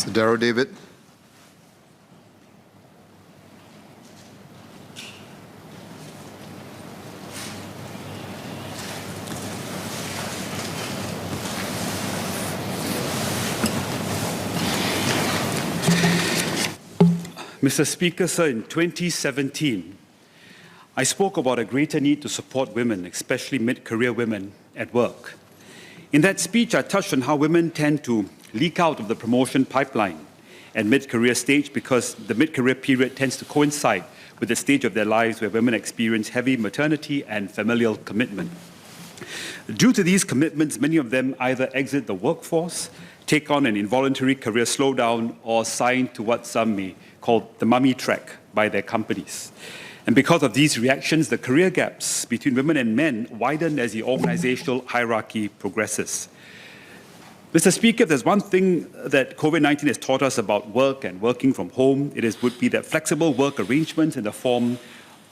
Mr. Darryl David. Mr. Speaker, sir, in 2017, I spoke about a greater need to support women, especially mid-career women, at work. In that speech, I touched on how women tend to leak out of the promotion pipeline at mid-career stage because the mid-career period tends to coincide with the stage of their lives where women experience heavy maternity and familial commitment. Due to these commitments, many of them either exit the workforce, take on an involuntary career slowdown, or sign to what some may call the mummy track by their companies. And because of these reactions, the career gaps between women and men widen as the organizational hierarchy progresses. Mr. Speaker, if there's one thing that COVID-19 has taught us about work and working from home, would be that flexible work arrangements in the form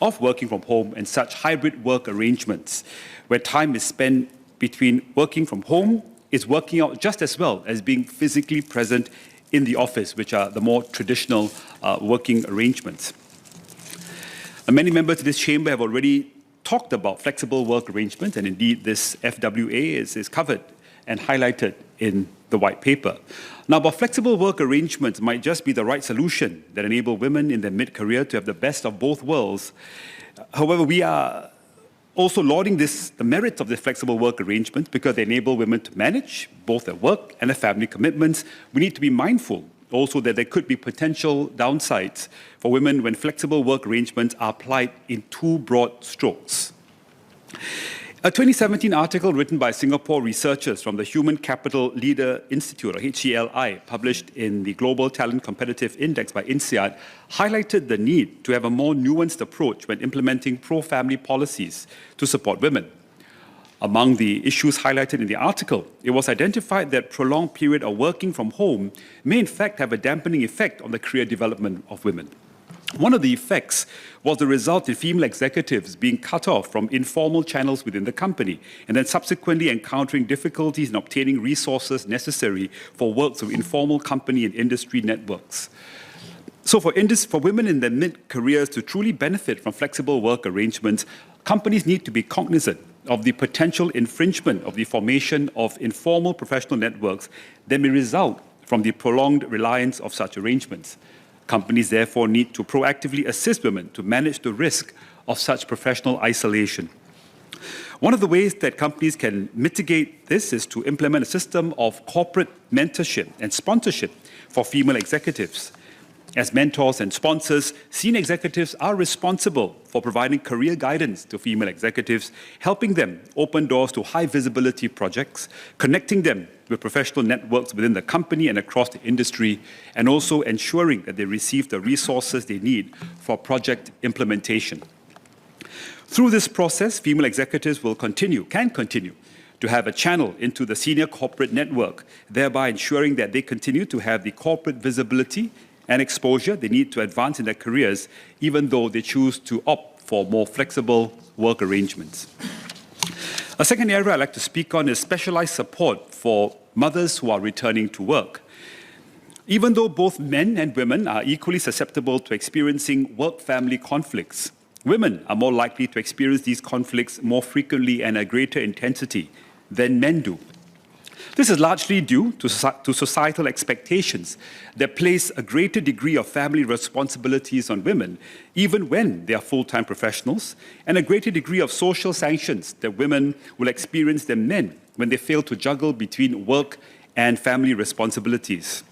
of working from home and such hybrid work arrangements, where time is spent between working from home, is working out just as well as being physically present in the office, which are the more traditional working arrangements. Many members of this chamber have already talked about flexible work arrangements, and indeed this FWA is covered and highlighted in the white paper. Now, but flexible work arrangements might just be the right solution that enable women in their mid-career to have the best of both worlds. However, we are also lauding the merits of the flexible work arrangements because they enable women to manage both their work and their family commitments. We need to be mindful also that there could be potential downsides for women when flexible work arrangements are applied in too broad strokes. A 2017 article written by Singapore researchers from the Human Capital Leader Institute, or HCLI, published in the Global Talent Competitive Index by INSEAD, highlighted the need to have a more nuanced approach when implementing pro-family policies to support women. Among the issues highlighted in the article, it was identified that prolonged period of working from home may in fact have a dampening effect on the career development of women. One of the effects was the result in female executives being cut off from informal channels within the company and then subsequently encountering difficulties in obtaining resources necessary for work through informal company and industry networks. So for women in their mid-careers to truly benefit from flexible work arrangements, companies need to be cognizant of the potential infringement of the formation of informal professional networks that may result from the prolonged reliance of such arrangements. Companies therefore need to proactively assist women to manage the risk of such professional isolation. One of the ways that companies can mitigate this is to implement a system of corporate mentorship and sponsorship for female executives. As mentors and sponsors, senior executives are responsible for providing career guidance to female executives, helping them open doors to high visibility projects, connecting them with professional networks within the company and across the industry, and also ensuring that they receive the resources they need for project implementation. Through this process, female executives can continue to have a channel into the senior corporate network, thereby ensuring that they continue to have the corporate visibility and exposure they need to advance in their careers, even though they choose to opt for more flexible work arrangements. A second area I'd like to speak on is specialized support for mothers who are returning to work. Even though both men and women are equally susceptible to experiencing work-family conflicts, women are more likely to experience these conflicts more frequently and at greater intensity than men do. This is largely due to societal expectations that place a greater degree of family responsibilities on women, even when they are full-time professionals, and a greater degree of social sanctions that women will experience than men when they fail to juggle between work and family responsibilities.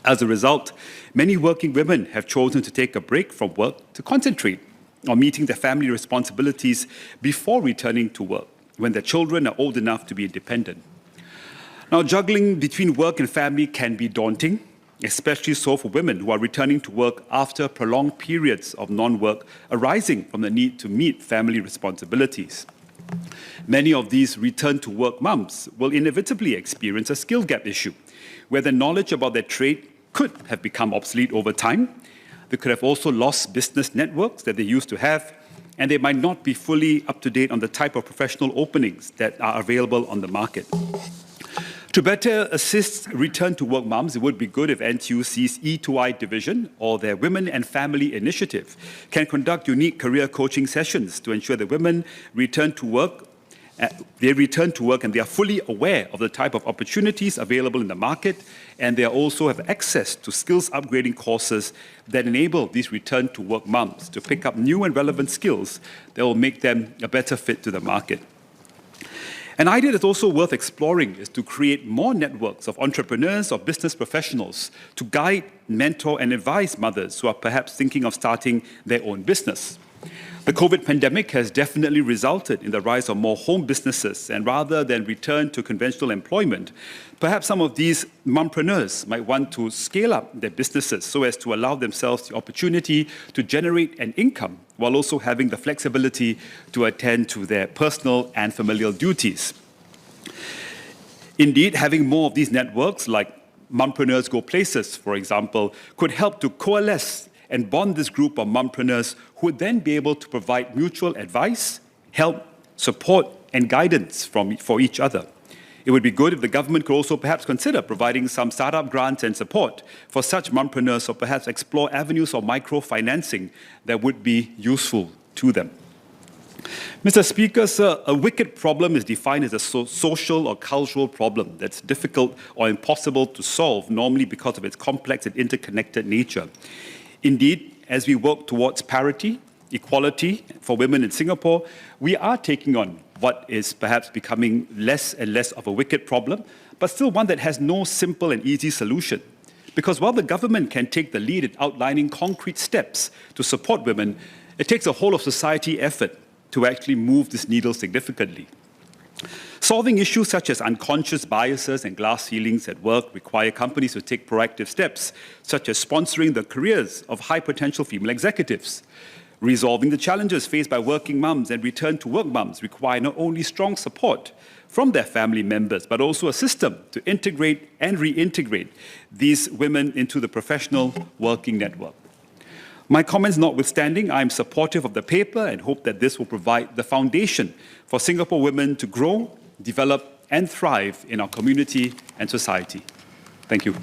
As a result, many working women have chosen to take a break from work to concentrate on meeting their family responsibilities before returning to work, when their children are old enough to be independent. Now, juggling between work and family can be daunting, especially so for women who are returning to work after prolonged periods of non-work arising from the need to meet family responsibilities. Many of these return-to-work mums will inevitably experience a skill gap issue, where their knowledge about their trade could have become obsolete over time. They could have also lost business networks that they used to have, and they might not be fully up to date on the type of professional openings that are available on the market. To better assist return-to-work mums, it would be good if NTUC's E2I division or their Women and Family Initiative can conduct unique career coaching sessions to ensure that women return to work and they are fully aware of the type of opportunities available in the market, and they also have access to skills upgrading courses that enable these return-to-work mums to pick up new and relevant skills that will make them a better fit to the market. An idea that's also worth exploring is to create more networks of entrepreneurs or business professionals to guide, mentor, and advise mothers who are perhaps thinking of starting their own business. The COVID pandemic has definitely resulted in the rise of more home businesses, and rather than return to conventional employment, perhaps some of these mompreneurs might want to scale up their businesses so as to allow themselves the opportunity to generate an income while also having the flexibility to attend to their personal and familial duties. Indeed, having more of these networks, like Mompreneurs Go Places, for example, could help to coalesce and bond this group of mompreneurs who would then be able to provide mutual advice, help, support, and guidance for each other. It would be good if the government could also perhaps consider providing some startup grants and support for such mompreneurs, or perhaps explore avenues of microfinancing that would be useful to them. Mr. Speaker, sir, a wicked problem is defined as a social or cultural problem that's difficult or impossible to solve, normally because of its complex and interconnected nature. Indeed, as we work towards parity, equality for women in Singapore, we are taking on what is perhaps becoming less and less of a wicked problem, but still one that has no simple and easy solution. Because while the government can take the lead in outlining concrete steps to support women, it takes a whole of society effort to actually move this needle significantly. Solving issues such as unconscious biases and glass ceilings at work require companies to take proactive steps, such as sponsoring the careers of high-potential female executives. Resolving the challenges faced by working mums and return-to-work mums require not only strong support from their family members, but also a system to integrate and reintegrate these women into the professional working network. My comments notwithstanding, I am supportive of the paper and hope that this will provide the foundation for Singapore women to grow, develop, and thrive in our community and society. Thank you.